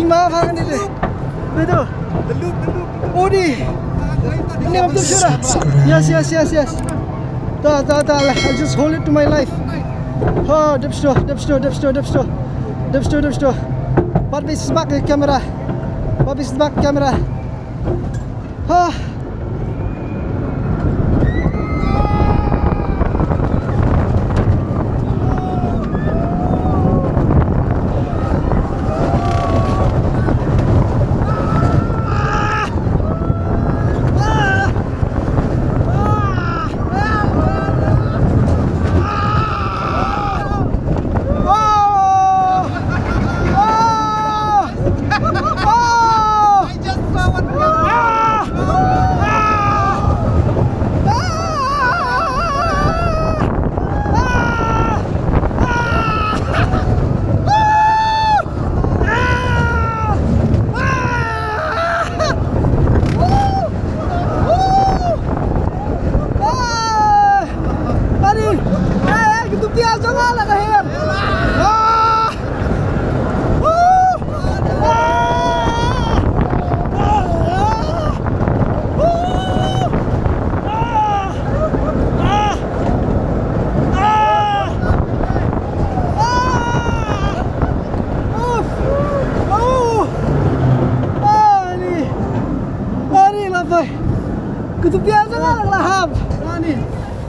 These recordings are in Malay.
maaf kan itu. Betul. Odi. Ini betul syurah. Yes. Ta. I just hold it to my life. Oh, depsto. Papis back camera. Ah. Ketupian sangat lahap. Ni.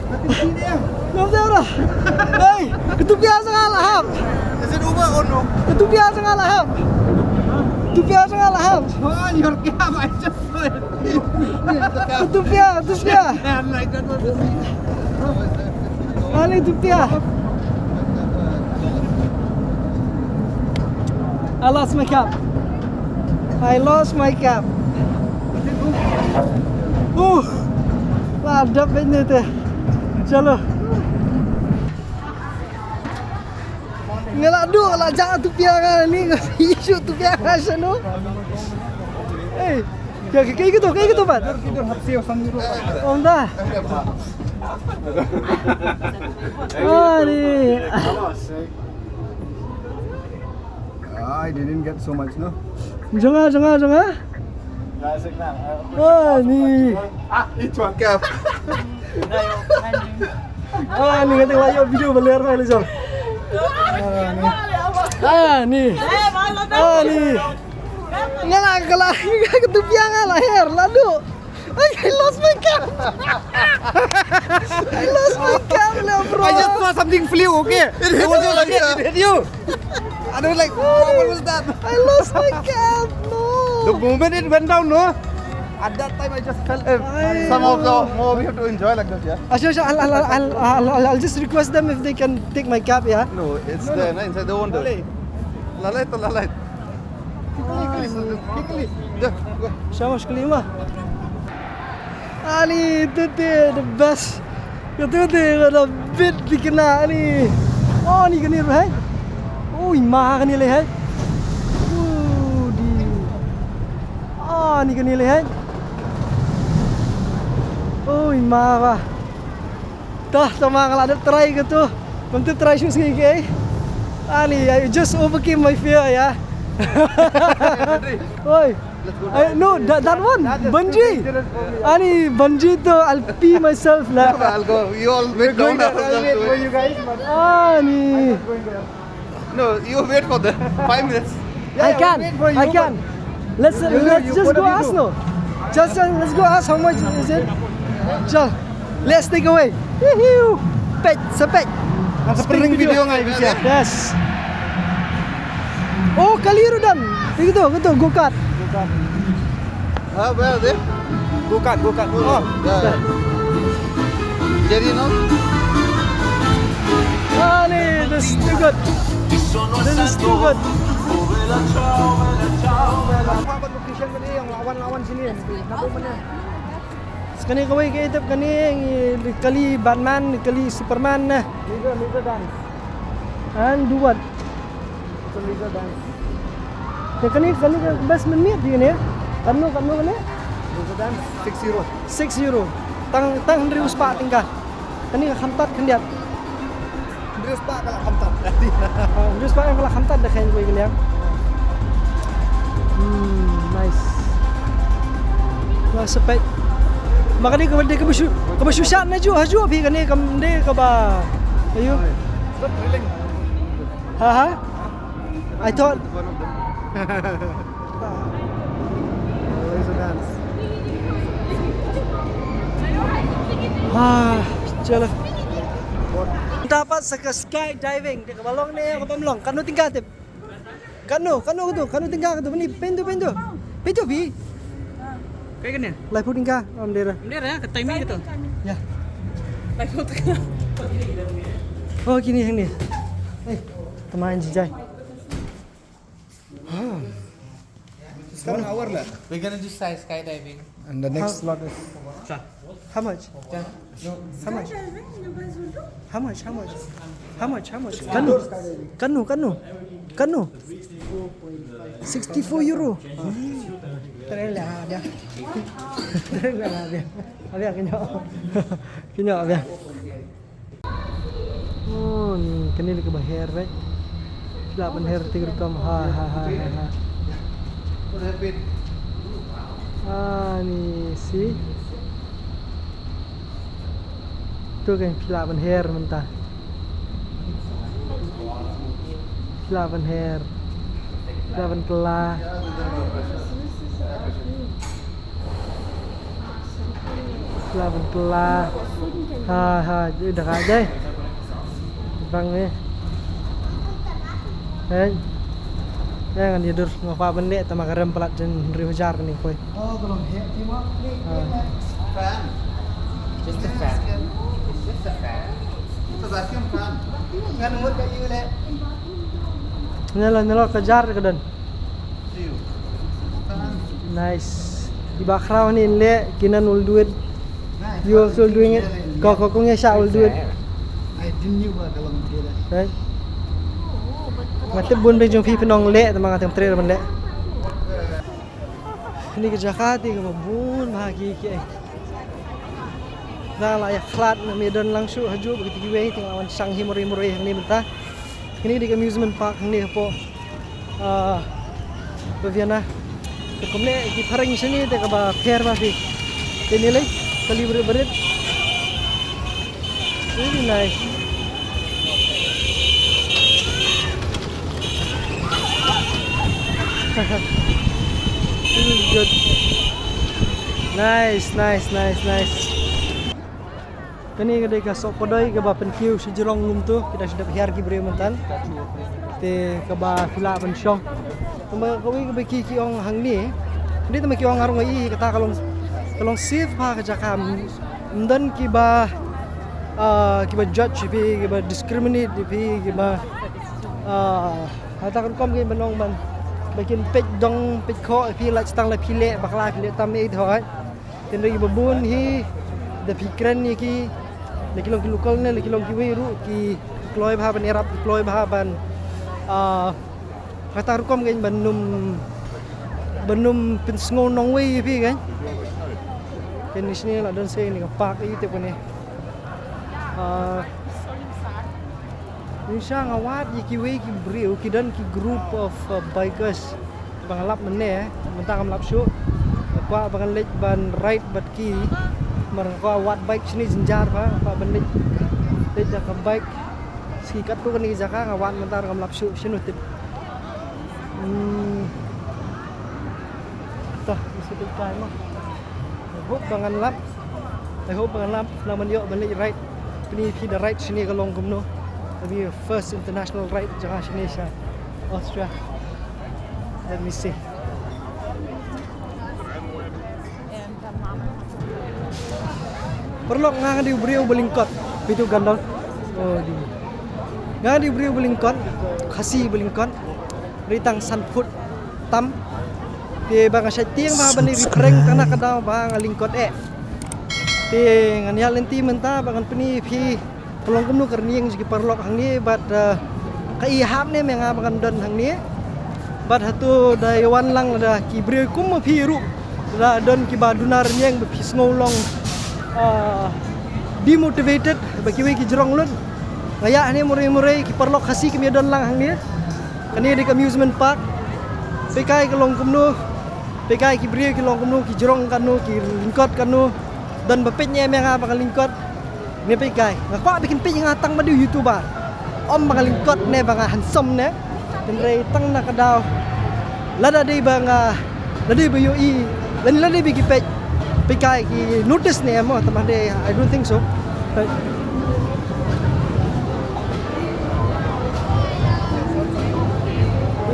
Nanti sini ya. Nampak. Hey, ketupian sangat lahap. Is it over or no? Ketupian sangat lahap. Oh, your cab. I just saw it. Ketupian. And like that was the scene. Ani ketupian. I lost my cap. Ladap ini teh. Chalo. Ngeladu lah jangan tu piara ni isu tu piara sana. Eh, kayak gitu Pat. Tidur hapsi osang dulu. Om dah. Ni. I didn't get so much, no? Jangan. Ni. Itu cab. Ni kata layak video beler mai lejong. Ni. Ngalah kalah ketupian lahir ladu. I lost my cap. Bro. I just saw something flew, okay? It was just like it hit you. I was like, what was that? I lost my cap. No. The moment it went down, no? At that time, I just felt some of the more we have to enjoy like that, yeah? Asha, I'll just request them if they can take my cap, yeah? No, it's there, no, inside the wonder. Lalai. Quickly. Yeah, go. Shabash kelima. Ali, itu the best. Itu ada bit dikena ni. Oh, ni kena hai. Oh, imah kena hai. Ni kena hai. Oh, imah bah. Dah sama kalau ada try gitu. Nanti try shoes kayak. Ali, I just overcame my fear, ya. Oi. No, that one, bungee. Ani bungee to I'll pee myself lah. I'll go. You all wait down. I'll wait for you guys. Ni. No, you wait for the 5 minutes. I can. Let's just go ask no. Let's go ask how much is it. Jal, let's take away. Sepet. Spring video nggak bisa? Yes. Oh, kaliru dan. Gitu, go-kart. Where are they? Go-kart. Oh, yeah. Jadi no? This is too good. Apa location ko ni yung lawan sini. Nako man yan. Sekali kawai kayak itu kani kali Batman, kali Superman na. Leader dance. And do what? So leader dance. Kani best menit dia ni. Kanu kani? Leader dance 6-0. Tang Hendrius Pak tinggal. Kani khamtat kendiat. Hendrius Pak kalau kamtat. Hendrius Pak yang kalau khamtat dah kain kau yang sepet. Makanya ke bersusah na ju haju api kan ni kamde ke ba. Ayo. Stop drilling. Ha? I thought One of them. Always a dance. Chalo. Dapat sa skydiving dekat balong ni ke pamlong. Kanu tinggal tip. Kanu tinggal tu ni pintu. Pintu bi. Kayak gini. Lai pun tinggal am dera. Bener ya, ke timing gitu. Ya. Live foto kan. Oh gini yang ni. Teman jijai. It's 1 hour lah. We're gonna do skydiving. And the next slot is How much? How much? Kanu. 64 euro. Terlah dia. Habis kenyok dia. Oh, ni kini lagi bahir right. Silap bahir tiga kam. Ha. what happened? Ni see. Tu kan silap bahir mentah. Silap bahir. Silap telah. Silap telah. Ha, dah ada. Bang ni. Jangan tidur ngapa benda tak makan pelat dan riujar ni koi. Oh, kalau head team up ni. Fan. Just a fan. Just a fan. It's a vacuum fan. Ngan umur kat you le. Nyala kejar ke dan. See you. Fan. Nice. Di background ni le kinan will do it. Nice. You also doing it. Kau ngesha will do it. I didn't knew kalau dia dah. Right. Mati bun bejong fi penong le tamang atem trail ban le. Ini ke Jakarta ke bun bahagi ke. Dah lah ya flat na medan langsung haju begitu giwe tengah awan sang himuri ni mentah. Ini di amusement park ni po. Baviana. Komle ki parang sini te ka ba fair ba fi. Ini lagi kali berit. Really nice. This is good. Nice. Kani kadai ka sok podoi ka ba penkiu si jerong ngum tu kita sudah hiar ki bre mentan. Te ka ba fila pen syong. Tuma kawi ka ba ki ong hang ni. Hindi tama ki ong arong ai kata kalong safe pa ka jakam. Ndan ki ba judge ki ba discriminate ki ba hata kan kom ki banong man. Bagian pej dong pej kho pi la stang la pi le bakla pi le tam e thoi ten ri babun hi da pikran ni ki le kilong ki lokal ne le kilong ki wiru ki kloi bha ban erap kloi bha ban kata rukom gen banum pin sngo nong wi pi gan ken ni sini la don se ni ka park i te ko ni Insya ngawat ye kiwe ki brio ki dan ki group of bikers bangalap mene mentang amlap syu kwa bangan lek ban ride bat ki mar kwa wat bike sini jenjar ba kwa ban lek ka bike ski kat tu kan ni jaka ngawat mentar amlap syu sinu tip tah isi tu kai mah hope bangan lap laman yo ban lek ride pini pi da ride sini ka long kumno Maybe first international ride jangan Indonesia, Austria. Let me see. Perlu ngang di beriu belingkot, itu gandol. Oh di. Ngang di beriu belingkot, kasih belingkot. Ritang sanput tam. Di bang saya tiang bah bani ripreng tanah kadau bang lingkot Di nganial lenti mentah bang peni pi. Kalau kamu kerni yang segi perlok hang ni, bat kaiham ni mengapakan dan hang ni, bat hatu dari wan lang ada kibri kum piru, ada dan kibadunar ni yang bepis ngolong, demotivated, bagi we kijrong lun, kayak ni murai kiperlok kasih kami dan lang hang ni, kani di amusement park, sekai kalau kamu pekai ki brio ki long kanu ki jerong kanu ki lingkot kanu dan bepitnya yang bakal lingkot ni pekai ngakwa bikin pit yang tang madu youtuber om bakal lingkot ne bang handsome ne dan rei tang nak kadau lada dei bang lada bayu i dan lada bikin pit pekai ki notice ne mo teman dei I don't think so but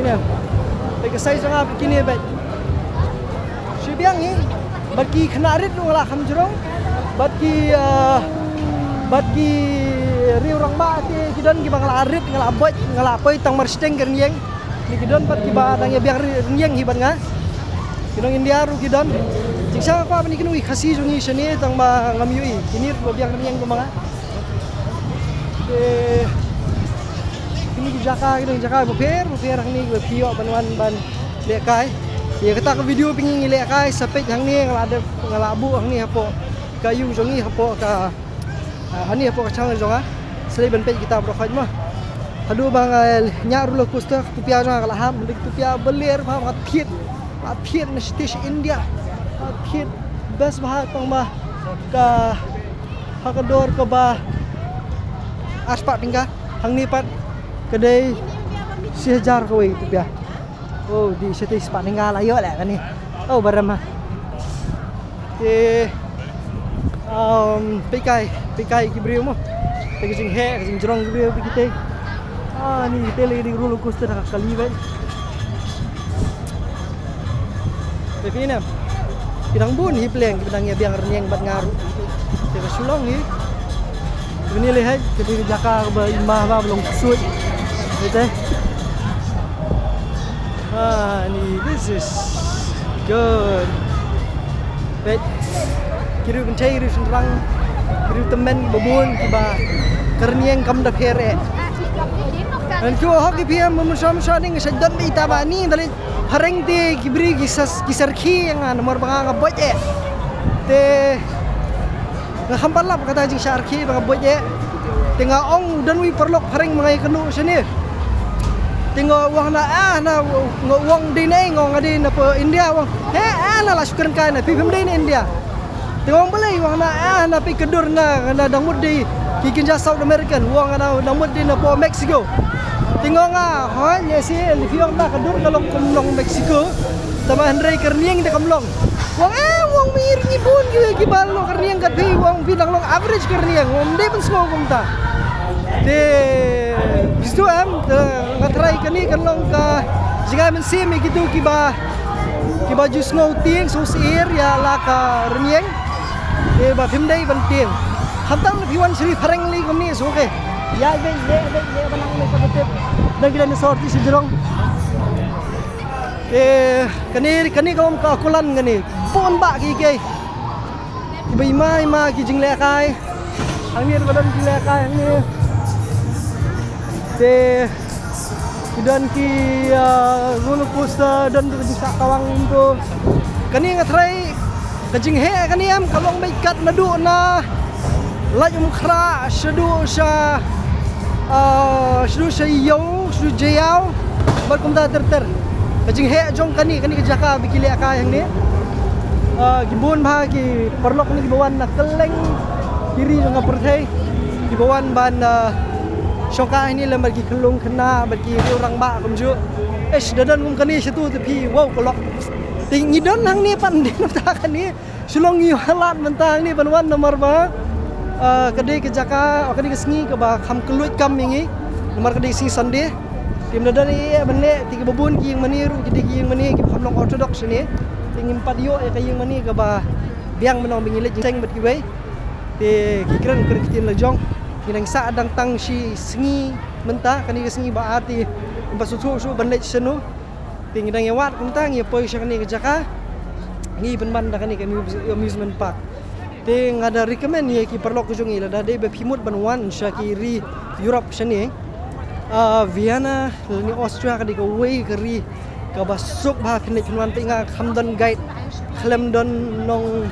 ini pekai saya sangat begini bet biang ni bagi kena arit lu lah kam jerong bagi riu orang ba ti kidon ki bang arit ngala abot ngala poi tang marsteng ker nieng ni kidon bat ki ba dang ya biang nieng hibat nga kidon India ru kidon jingsa apa ni kinui khasi jungi seni tang ba ngam yui kini ru biang nieng ko mga kini jaka kidon jaka buper ni go pio ban lekai ya kita ke video pingin ngilek kai sapet hang ni ada ngalabu hang ni hapo kayu jongi hapo ka hani hapo kacang jonga selain benpet kita berkhaj mah aduh bang nya roller coaster tupia jonga kala ham dik tupia belir pha athiet na stage India athiet best bahat pang ba ka hakador ka ba aspat tinggal hang ni pat kedai 1000 koi tupia oh di situ sepanjang layo lah kan ni oh barama pekai ki brio mo pekai jing he jing jerong brio kita ni kita lagi di roller coaster kali kan tapi ni bidang bun hi pleng bidangnya biang renyeng bat ngaru kita sulong ni ini lihat jadi jaka ba imah ba belum sud gitu ni this is good. Bet kiri kencai kiri senrang kiri temen babun tiba kernieng kam da phere. Dan jo hoki pia memusam ni ngesadan be itaba ni dali hareng te kibri kisarki yang nomor banga ngabot te ngahampalap kata jing sarki banga bot tengah ong dan wi perlok hareng mengai kenu sini tinggal uang na uang di ni ngong adi na po India uang na lasukan kan na pipim di India tinggal beli uang na pi kedur na dangmut di kikinja South American uang na dangmut di na po Mexico tinggal hanya si lifiong na kedur kalau kumlong Mexico sama Henry kernieng di kumlong uang mir ngibun gibalo kernieng kat pi uang bidang long average kernieng uang di pun semua kumta de bistu ngatrai kani kanlong ka jika mensim gitu kiba jus ngauting sus air ya la ka renyeng ba phimdai banting hamtang piwan sri phareng li komni so ke ya be banang le ka betep dan kita ni sorti sejrong kani kom ka kulan ngani pon ba ki ke kibai ma ki jingle kai angir badan jingle kai angir dan ki roller coaster dan bisa kawang itu kani ngatrai kajing he kani am kalong maikat madu na lajum khra shadu sha yau shadu jayau barkum da ter kajing he jong kani kejaka bikile aka yang ni gibun ba ki perlok ni bawan na keleng kiri jong perthai di bawan ban Syongka ini lembar ki kelung kena bagi orang ba kumju dadan kum kani situ tapi wow kolok tinggi don hang ni pan di natakan ni sulong yu halat mentang ni banwan nomor ba kedai kejaka kedai kesengi ke ba kham keluit kam ini nomor kedai sing Sunday tim dadan ni benne tiga babun ki yang maniru jadi ki yang mani ki khamlong orthodox ni tingin padio ya ki yang mani ke ba biang menong bingilet jeng bet ki bai te ki kren kerkitin lejong kinang sa adang tang si sengi mentah kani sengi ba ati basusu banlej senu tingidang yawat kuntang ya poi syakani kejaka ngi benban da kani amusement park ting ada recommend ye ki perlok kujungi la da de be pimut banwan syakiri Europe seni Vienna ni Austria kadi ko way keri ka basuk ba kini pinwan pinga khamdon guide khamdon nong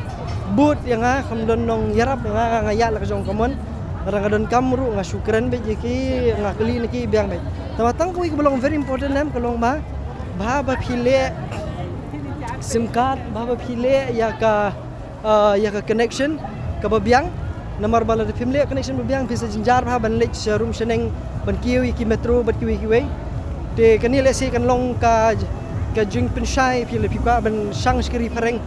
boot yang khamdon nong yarap nga ngaya la kajong common Rangadon kamru nga syukran be jeki nga kali niki biang be tamatang ko belong very important nam kalong ba phile SIM card baba phile ya ka connection ka babiang nomor bala de phimle connection babiang phisa jinjar bha ban lech room sheneng ban kiwi ki metro ban kiwi kiwi te kani le si kan long ka jing penshai phile phika ban sang skri phareng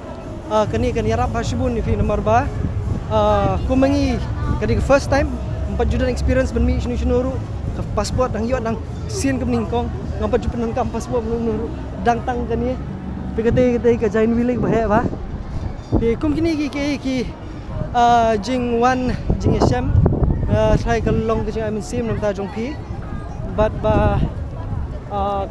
kani yarap hasibun fi nomor ba kumangi kadi first time 4 judan experience ban mi shinu passport dang yot dang sin kam ningkong ngapa jupan kam passport nuru dang tang kani pekate ka jain wilik bahe ba te kum kini ki jing wan jing sm try ka long ka jing amin sim nam ta jong phi but ba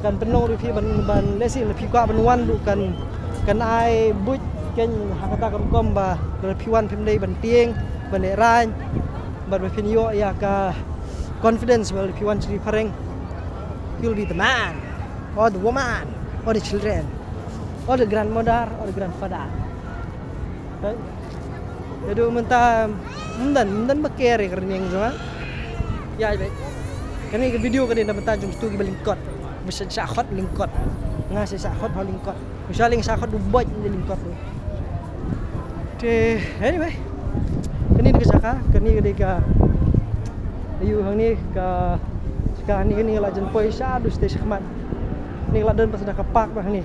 kan penong ri phi ban lesi le phi kwa ban wan lu kan ai buj ken hakata kom ba le phi wan phim dei ban tieng ban le ran ban ba phin yo ya ka confidence well if you want to be pareng you'll be the man or the woman or the children or the grandmother or the grandfather right jadi menta mundan bakere kerning semua ya baik kani ke video kani na menta jung stu ki balingkot bisa sakot lingkot ngasih sakot balingkot misalnya sakot dubot ni lingkot te anyway kani ke saka kani ke ayu hang ni ka sekarang ni la jen poi sha du stage khmat ni la den pas dah kapak bah ni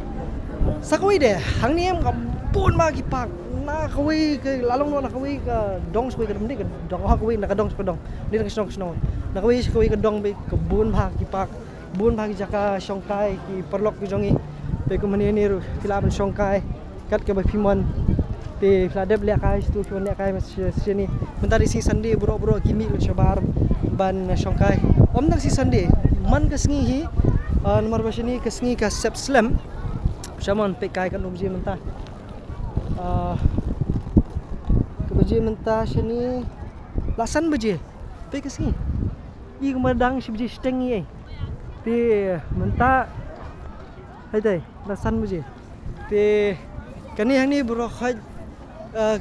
sakoi de hang ni em kampun ma ki pak na koi ke lalong na koi ka dong skoi ka mdi ka dong ha koi na ka dong skoi dong ni ka snong na koi ka dong be kebun bha ki pak bun bha ki jaka songkai ki perlok ki jongi pe ko mani ni ru kilaban songkai kat ke ba phimon te fladep le kai stu phon le kai mas sini mentari si sandi bro kimi lu chabar ban songkai om nak si sandi man ka sngi hi nomor ba sini ka sngi ka sep slam samon pe kai kan obje menta ke bje menta sini lasan bje pe ka sngi i madang si bje stengi te menta hai dai lasan bje te kani hang ni bro khaj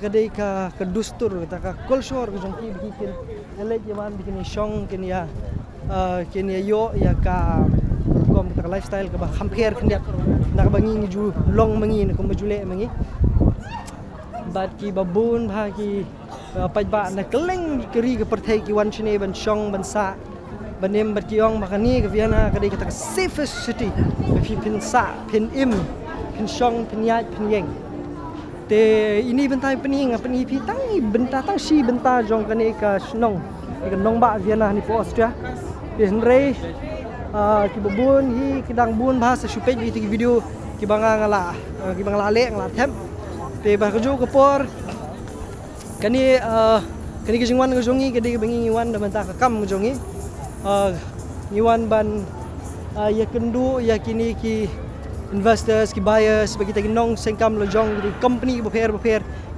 kadai ka dustur ta ka kultur jong ki bikin elek jaman bikin song kenia yo ya ka kom ta lifestyle ka ba compare kendia nak bangi ju long mangi ko majule mangi bat ki babun bha ki pajba na keleng keri ke perthai ki wan chine ban song ban sa banem bat ki ong makani ka viana kadai ka safest city fi pin sa pin im pin song pin yat pin yeng te ini bentai pening apni pi tang benta tang si benta jong kane ka snong ka nong ba viana ni po austria te henre ki babun hi kidang bun bahasa supej bi ti video ki banga ngala le ngala them te ba keju ke por kani ke jingwan ke jongi ke de bangi wan da benta ka kam jongi ngiwan ban ya kendu ya kini ki investors ki buyers bagi kita nong sengkam lojong di company beper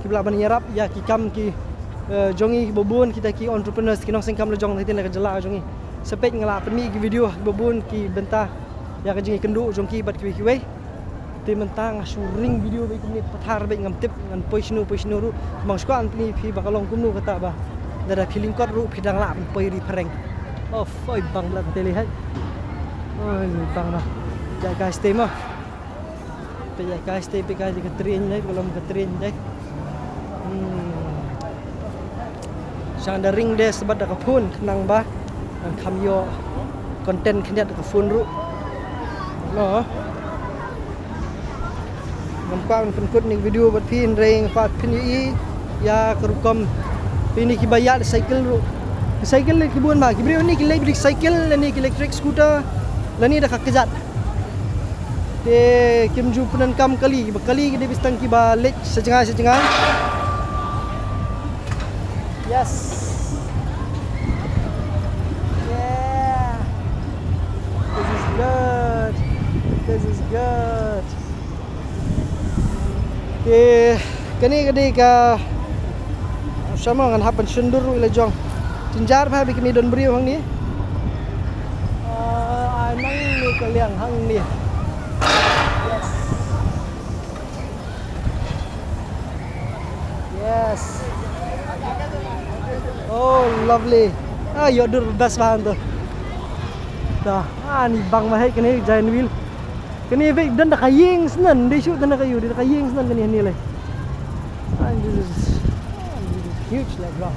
ki bela ban yarap ya ki kam ki jongi bobun kita ki entrepreneurs ki nong sengkam lojong hitin la jela jongi sepek ngala peni ki video bobun ki benta ya ka jingi kendu jong ki bat ki we ti mentang suring video be ni pathar be ngam tip ngan poisnu ru mang skwan peni phi bakalong kumnu kata ba dara feeling kot ru phidang la ban poi ri prank oh foi bang la tele hai oi bang na ja guys tema ya guys stay pe guys ke train dai kalau ke train dai sang da ring des sebab da ka phun nang ba kham yo content khnyak da ka phun ru no gampang penkut ni video bat pin ring fat pin yi ya kerukom pini ki bayar cycle ru cycle ki buan ba ki bri ni ki electric cycle ni ki electric scooter lani da ka kejat te kim ju penan kam kali kita bistang ki balik sejengah yes yeah this is good te kani gede ka sama ngan hapan sendur ila jong tinjar ba bi kini don brio hang ni nang ni kaliang hang ni yes oh lovely yodur best bahan tu dah ni bang mahai kini giant wheel Kani ve dan dah kayeng senan, dia shoot dan dah kayu, dia kayeng senan kani ni lah. And this is huge like bro.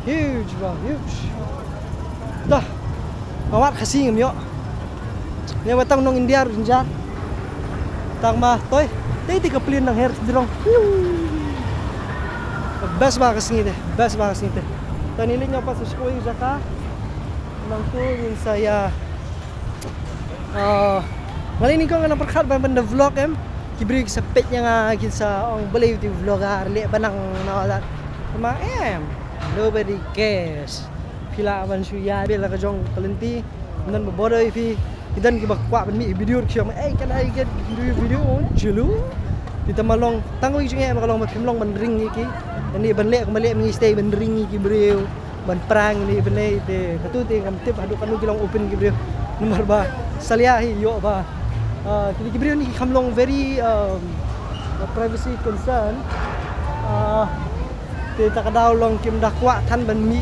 Huge bro, huge. Dah. Awak kasih ngam yo. Ni watang nong India rinjar. Tang mah toy. Tay ti kaplin ng hair dirong. Best ba kasing ite. Best ba kasing ite. Taniling nga pa sa school jaka. Nang tu min saya Malini ko nga naperkat ba banda vlog em. Kibrig sa pet niya nga kinsa ang believe ti vlogger li ba nang nawalat. Ma em. Nobody cares. Pila man suya bila ka jong talenti nan bobodoy fi idan ki bakwa ban mi video ki ma can I get video on julu di tamalong tangoy jing em kalong mapimlong ban ring iki ani ban le ko mali mi stay ban ring iki bro ban prang ni ban le te katuti ngam tip adu kanu kilong open ki bro number ba saliahi yo ba kini ki bro ni kamlong very privacy concern te takadaw long kim dakwa tan ban mi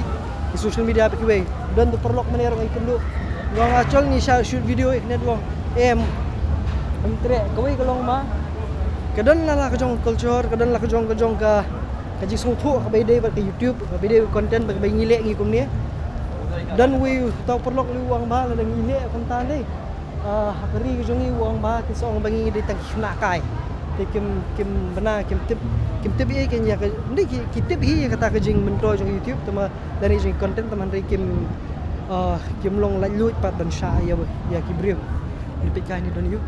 di social media pa kiwe dan to perlok manero ay kundo long actual ni shoot video iknet long entre kawai kalong ma kadan la ka jong culture kadan la ka jong ka kaji sung thu ka bay day ba ka YouTube ka video content ba bay ngile ngi kum ni dan we to perlok li wang ba la ngile kon tan dei hakari ka jong ni wang ba ki song ba ngi dei tang khna kai te kim bana kim tip ye ken ya ka ndi ki tip hi kata ka jing mento jong YouTube tama dari jing content taman ri kim long la luit pat ban sha ya ki brio ni pe kai ni don you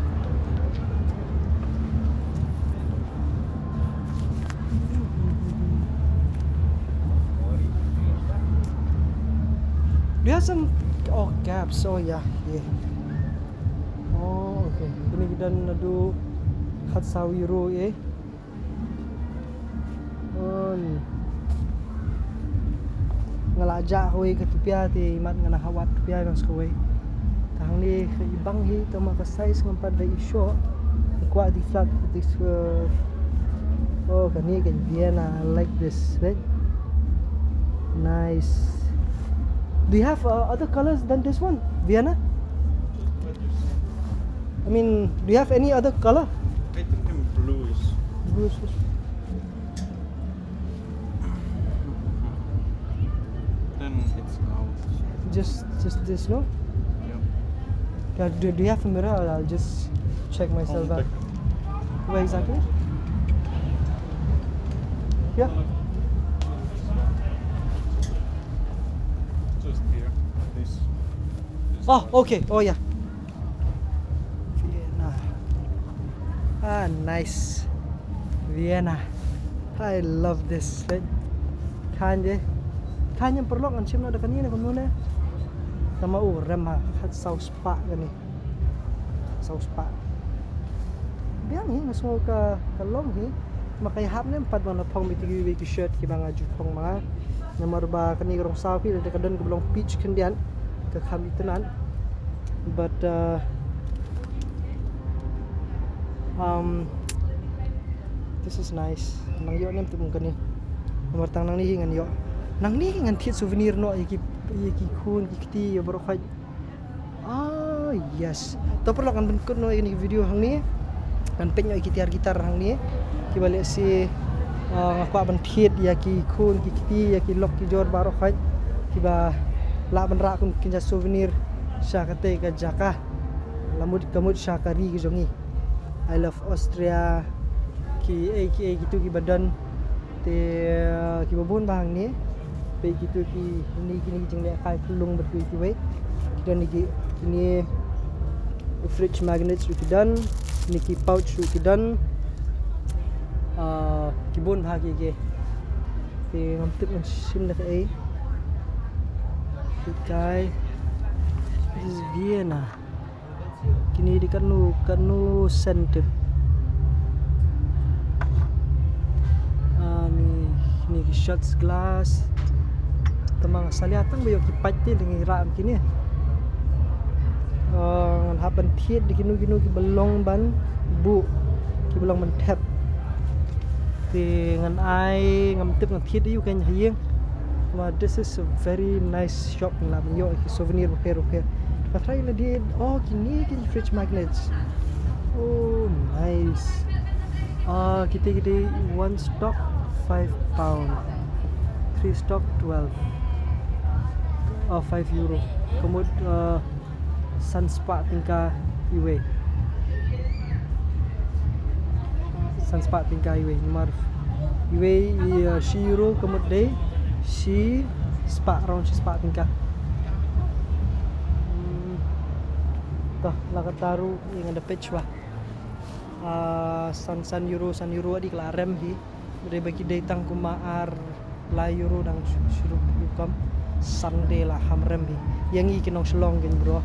do you have some caps yeah okay kini kita nadu Hatsawiro ngalaja hoy katupya ti mat nga nahawat tupya ng skoy tang ni ibang hi to maka size ng pada isyo kwa di flat this kani kan Vienna I like this right nice do you have other colors than this one Vienna I mean do you have any other color I think I'm blues. Then it's out. Just this, no? Yeah. Do you have a mirror? Or I'll just check myself out. Where exactly? Yeah. Just here. This. Oh, okay. Oh, yeah. Vienna. Nice. Vienna. I love this. Kanye perlok ang sim na da kanina kung muna. Tama rem ha hat sauce pa gani. Sauce pa. Biang hi nasuo ka kalong hi makayhap na pad man pang mitigi ki shirt ki mga jutong mga namar ba kani rong sawi da kadan ko blong peach kandian ka kamitanan. But this is nice. Nang yo nem tum kani. Martang nang ni ngan yo. Nang ni ngan thit souvenir no iki khun kiti yo bro khaj. Yes. To perlo kan benkut no ini video hang ni. Kan pek no iki tiar gitar hang ni. Ki balik si ngakwa ban thit ya ki khun kiti ya ki lok ki jor baro khaj. Ki ba la ban ra kun kinja souvenir sha kate ka jaka. Lamud kamut sha kari ki jongi. I love Austria ki gitu ki badan te ki babun bang ni pe gitu ki ni kini jeng le kai kulung ber ki we dan ni kini fridge magnets ki dan ni ki pouch ki dan ki bon bagi ke te ngamtip man sim na kai kai this is Vienna kini di kanu center ni shots glass tamang saliatang bayo kipat ti dengan ram kini ngan hapan thiet di kinu ki belong ban bu ki belong ban tap ti ngan ai ngam tip ngan thiet yu kan hieng this is a very nice shop lam yo ki souvenir okay patrai na di kini fridge magnets Oh, nice. Kita one stock 5 pound, 3 stock 12. 5 euro. Kemudian Sunspark tingkah iwe. Sunspark tingkah iwe. Nomor iwe si euro kemudian si spark round si spark tingkah. Toh lakat taru yang ada patch lah. San euro di kelarem hi dari bagi datang kumaar la euro dang suruh yukam Sunday lah hamrem hi yang i kinong selong kan bro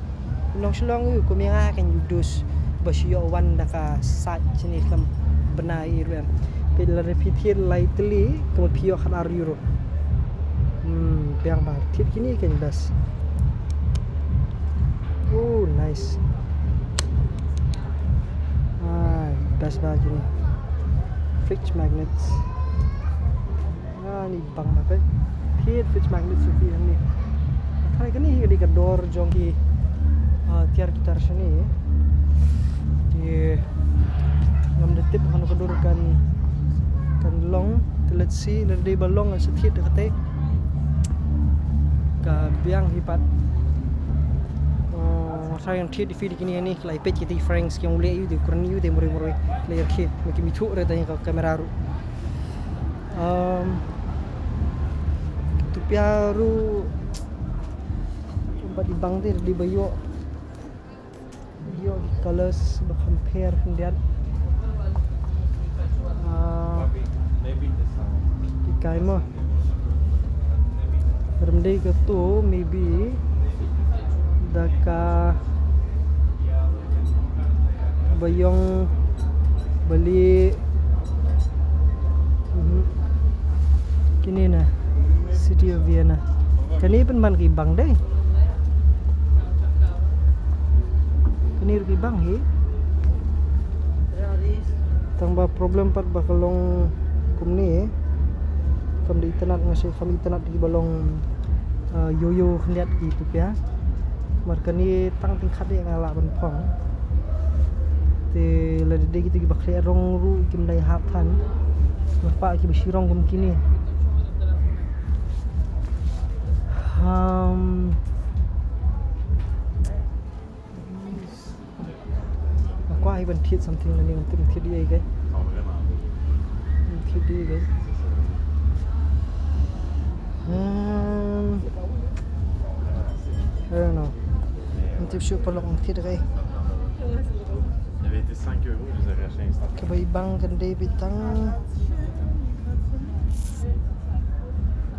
kinong selong yu kumia kan yudus basyo wan daka sat sini kam benai ruam pila repeated lightly kemudian pio kan euro biang bar tit kini kan das. Oh nice. Best bag ini fridge magnets. Ni bang apa? Heat fridge magnets seperti ini. Karena kan ini di kedor jongki tiar gitar sini. Di ngam detip kan kedor kan long let's see lerde balong setit dekat ka biang hipat. Saya yang di feed kini ni kelai page kita Franks yang mulai itu kurang itu deh murih player kit macam itu retanya ke kamera ru tu piaru tempat di bang tu di bayo di colors compare kemudian di kaima remdai ke tu maybe daka bayong beli kini na City of Vienna kani pen man kibang deh kani kibang hi tambah problem pat bakalong kumni kam di internet ngasih kami internet di balong yoyo hendak gitu ya markani tang tingkat yang ngalak benpong te lade kita bakri rong ru kim dai hatan bapa ki besirong kum kini aku ai ban thiet something ni ngam tim thiet dia ke thiet dia ke I don't know nanti shoot pelok thiet ke Il avait été 5 €, je les avais achetés instant. Kabay bang ganda bitang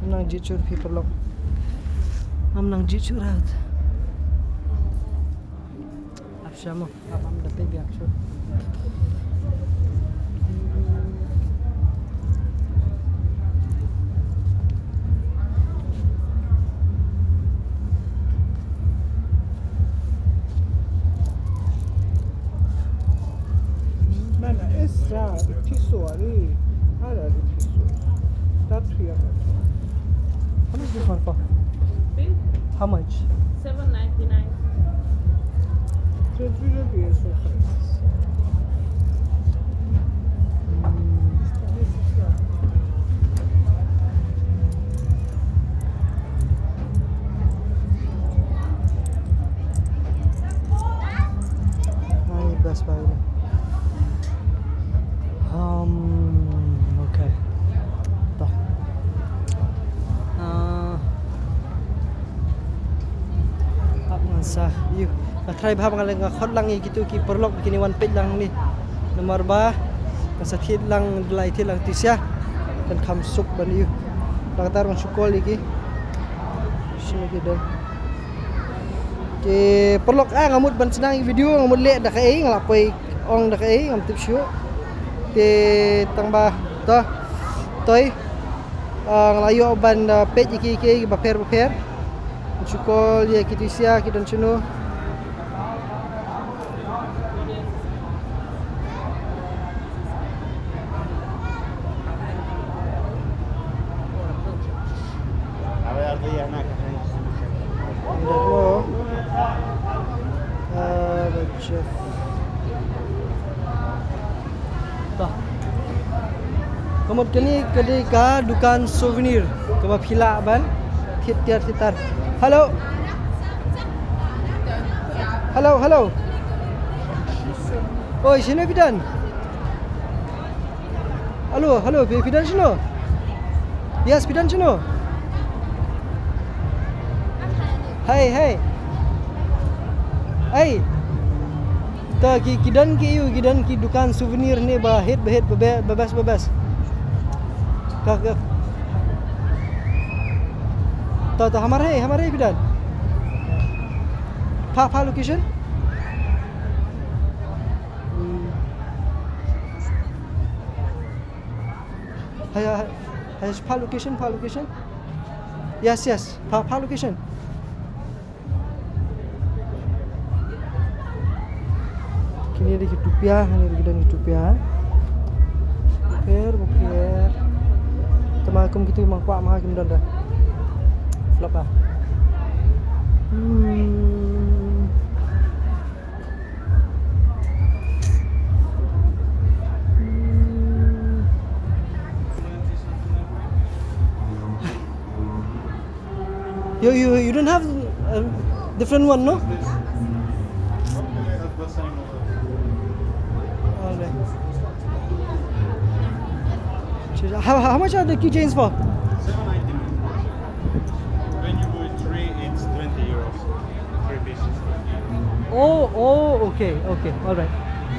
nang jicur people lock nang jicur out afsha mo am da baby actually Ja, tiso ni. Ada di tiso. Tapi ya. how much this one for Big, how much $7.99. Jadi dia so. Ay best buy ni okay toh sah you try bahab ngal khot lang gitu ki perlok kini one page lang ni nomor ba kasathit lang delai thi lang tisya kan kham suk ban you lagatar man sukol iki sini kita ke perlok ngamut ban senang video ngamut le dak ai ngalapai ong dak ai ngam tip syu te tangba toh toy ngalayo ban page iki baper Chukol ya kitisia kidan chuno Chef Dah. Kemudian ni kedai ka dukan souvenir. Keba phila ban. Thiar thitar. Hello. Hello, hello. Oi, sino Pidan? Halo, halo, Pidan sino? Yes, Pidan sino? Hai, hai. Hai. Ta kidan ki dukan souvenir ni bahet bebas. Ka ta हमारे Pidan. Pa location? Hay pa location? Yes. Pa location. Kini ada rupiah, ini kita ni rupiah. Bukir. Temakum gitu mangkwa mahakim dan dah. Flop ah. You don't have a different one, no? Alright. How much are the keychains for? 7.90. When you buy 3, it's 20 euros. 3 pieces. Oh, okay, alright.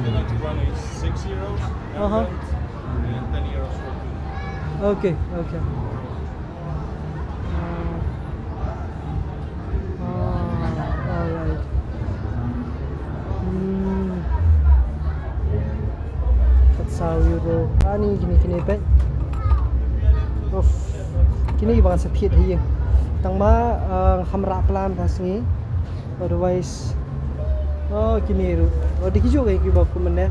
The next one is 6 euros. Uh-huh. And 10 euros for 2. Okay. Alright. €4 ni kini pe. Kini bang sethiat hi. Tang ma hamra plan pas ni. Otherwise kini ru. Dikhi jo kai ki ba ko mane.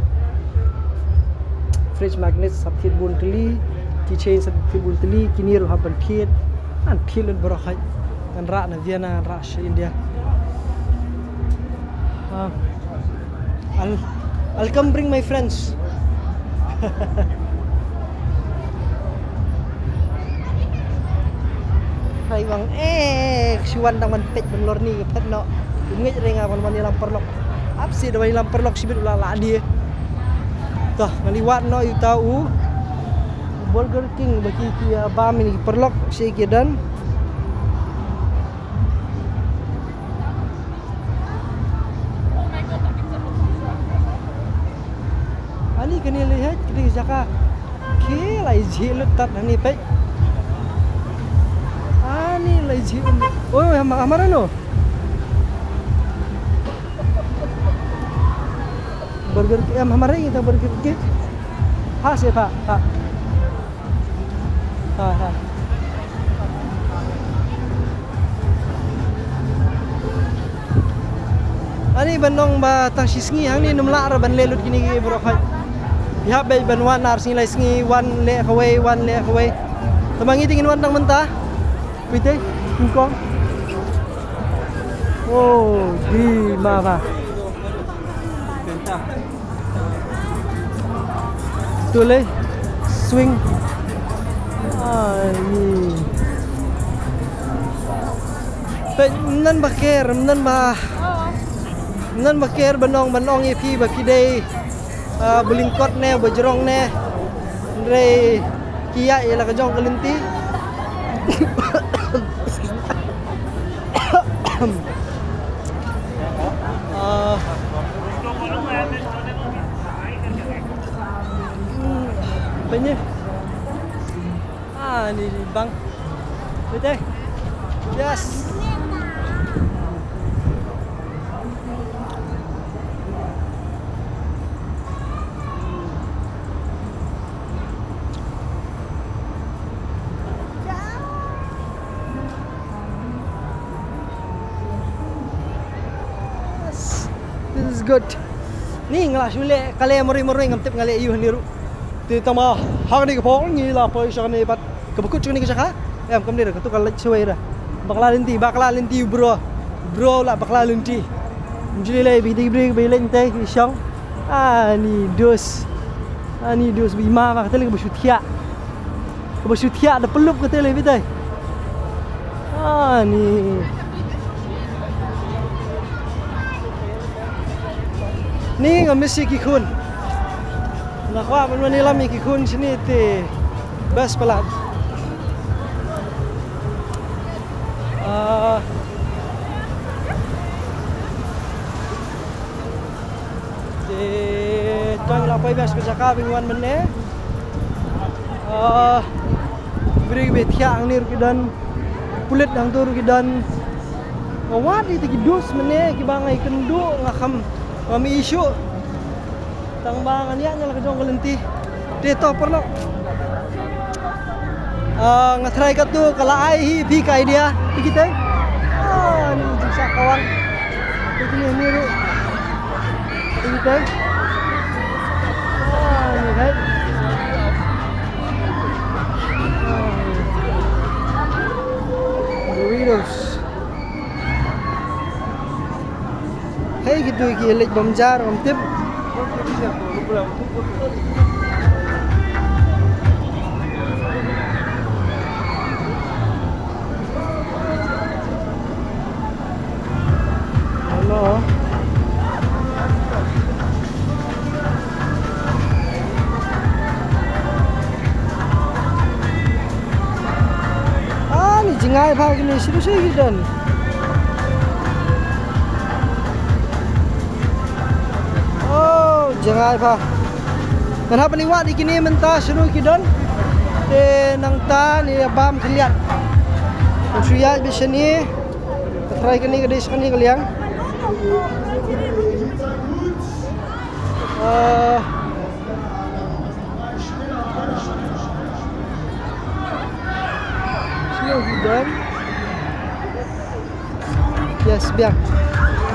Fridge magnet sabthit bun teli, keychain sabthit bun teli, kini ru haban thiet. An thiet bro khai. Kan ra na Vienna ra India. I'll come bring my friends. Hai bang, siwan tang man pet ben lor ni ke pet no. Ingat renga man ni lamperlok. Apsi da ni lamperlok sibit ulah la dia. Tah ngaliwat no you tahu. Burger King bagi kia bam ni perlok si dan ani kini lihat kini jaka ke lai jilut tat ni pe ani lai jilut oh hamaran no burger hamaran kita burger ke ha siapa ha ani banong ba tang sisngi hang ni numla ra ban lelut kini bro khai biha bay ban wan nar sing lai sngi one le away tamangi tingin wan tang mentah pite kingkong oh di ma tule swing ni nan baker banong epi baki dei belingkot ne bajrong ne re kia ialah kejong kelinti banyak ni bang betul yes this is good ni ngala shule kale mori ngam tip ngale yu ni ru ti tama hang ni ko ni la po sha ni bat ka bakut ni ka sha em kam ni ra ka tu ka lech suai ra bakla linti bro la bakla linti mjili le bi len te shong ni dos Ni dia sebima mah kata lagi bersyutia. Bersyutia ada pelup kata lagi betul. Ni. Ni ngamisi kikun. Nak wa menwani lami kikun sini te bas pelat. Tuan lapai bas bercakap mingguan mana? Beri betia ang ni rukidan, pulit ang tu rukidan. Ngawat itu kidus mana? Kibangai kendu ngakam kami isu. Tangbangan ya nyala kejong kelenti. Deto perlo. Ngatrai kat tu kalau ai pi kai dia, kita. Ni jiksa kawan. Ini ru. Kita. Ni kan. Doritos. Hey gitu iki lek bomjar om tip. Halo. Ni jingai pagi ni siapa gidan. Jangan apa. Kenapa ni wak di kini mentah seru kidon. Nang ta ni abam keliat. Suya bisa ni. Try kini kedai sekali kaliang. Slow kidon. Yes, biar.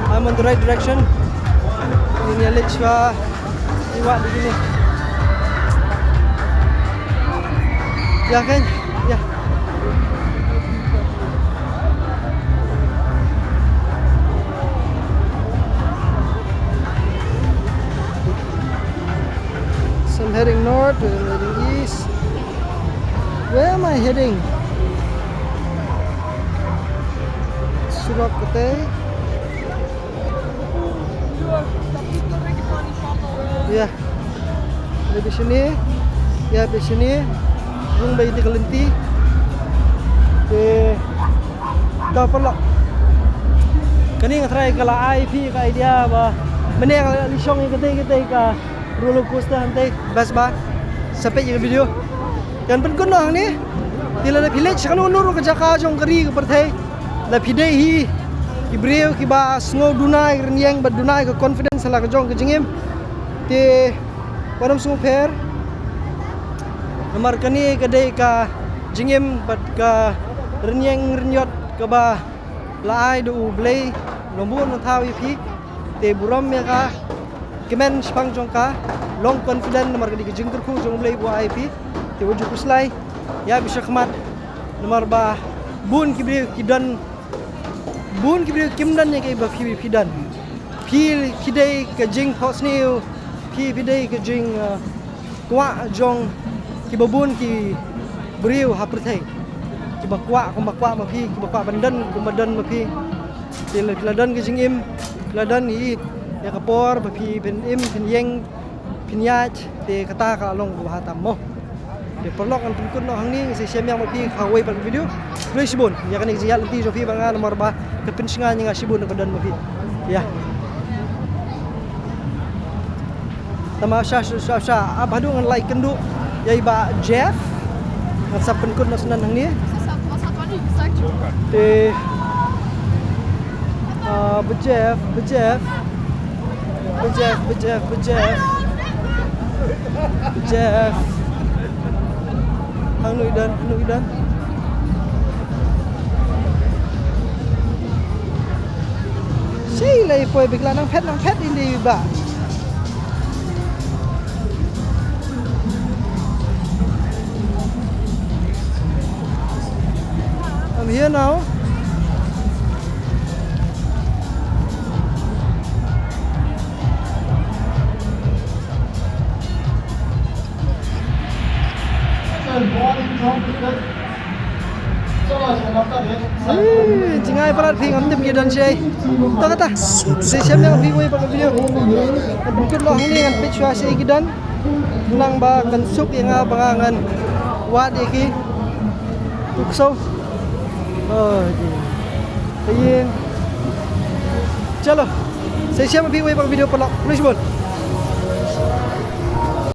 I'm on the right direction. Ini alik swa iwak di sini. Ya kan? Ya. So I'm heading north, I'm heading east. Where am I heading? Surat Kota. Ya, dari sini, ya dari sini, rung bayi di kelenti, dah perlu. Kini ngatrai kalau IP ka idea bah, mana yang lisong yang kita ka roller coaster hantai bas bah, sampai je video. Yang penting noh ni, tila na village kan unur ke Jakarta jong keri ke pertai, la pidai hi, kibreu kiba snow dunai renyang bad dunai ke confidence lah ke jong ke jengim. Te padam sungu per amar kani kadai ka jingim bat ka renyang renyot ka ba laai do blay lombun thawi pi te buram ya ka kemen spang jong ka long confident amar kadi jingkur ku jong blay bu IP te waju kuslai ya bisa khmat nomor ba bun kibri kidan bun kibri kimdan ya ke ba fidan pi kidai ka jing posniu ki bidai ke jing kwa jong ki babun ki beriu hapertai ki bakwa ma pi ki bakwa bandan ma pi til ladan ke jing im ladan hi ya kapor ma pi ben im pen yeng pinyat te kata ka long bu hatam mo de perlok an pun no hang ni se sem yang ma pi khawai ban video lui sibun ya kan exia lenti jo pi banga nomor ba ke pensingan nga sibun ke dan ma pi ya Tamasha abadu ngan like kendu yai ba Jeff ngan sapen kun nasnan hang ni te Jeff hang nu idan sei lai poi bigla nang phet ini ba I'm here now. Jingai parat phim ngắm tìm kia đơn chơi. Tao kata, saya siap yang video pakai video. Bukit loh ini dengan picture saya kidan. Nang ba kan suk yang bangangan wat iki. Tukso. Oh, iya. Chalo. Saya siap video pakai video pelak. Please bon.